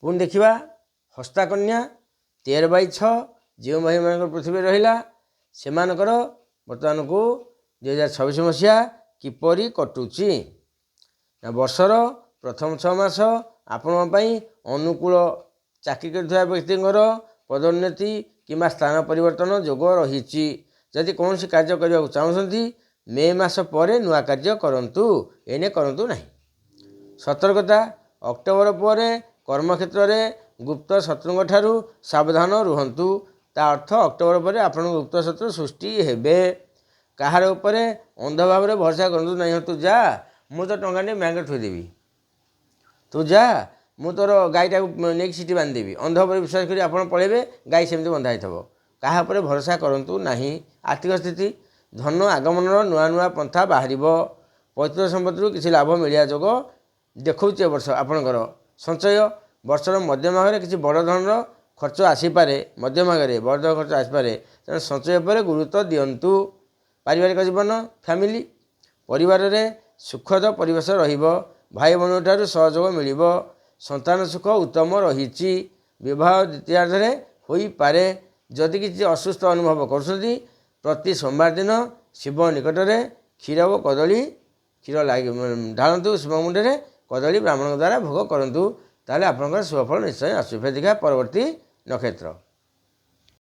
पुणी देखा हस्ताकन्या 13/6 जो भाई मान पृथ्वी रहा से बर्तमान को 2026 मसीहा किपरि कटुची वर्षर प्रथम 6 मास आपण अनुकूल चाकरी कर व्यक्ति पदोन्नति किंवा स्थान परिवर्तन जोग रही जदि कौन कार्य करने को चाहते मे मास पर नुआ कार्य करंतु एने करंतु नहीं। सतर्कता अक्टोबर पर कर्मक्षेत्र में गुप्त शत्रु ठारू सावधान रुहंतु ता अर्थ अक्टोबर पर आपण गुप्त शत्रु सृष्टि हेबे कहार उपरे अंध भाव में भरोसा करंतु नहीं। तू जा मु तो टंका नहीं बैंक थोदेवी तू जा मु तोर गाईटा नहीं सीटी बांधदेवी अंध पर विश्वास कर आप पलैबे गाई सेमती बंधा हो क्या भरोसा करूँ ना। आर्थिक स्थिति धन आगमन नुआ नुआ पंथा बाहर पैतृक संपत्ति किसी लाभ मिलिया जोग देखा वर्ष आपणकर संचय वर्षर मध्यम भाग किसी बड़ धन खर्च आसीपे मध्यम भाग बड़ धन खर्च आसीपे तेणु संचय पर गुरुत्व दिंतु। पारिवारिक जीवन फैमिली परिवार रे सुखद परिवेश भाई बहन ठारू सहयोग मिल संतान सुख उत्तम रही विवाह द्वितीयार्धे हो पारे। जदि किसी असुस्थ अनुभव कर प्रति सोमवार दिन शिव निकट में क्षीर और कदली क्षीर ढालतु शिव मुंडे कदली ब्राह्मण द्वारा भोग करूँ ताले आपंकर शुभफल निश्चय आसु। देखा परवर्ती नक्षत्र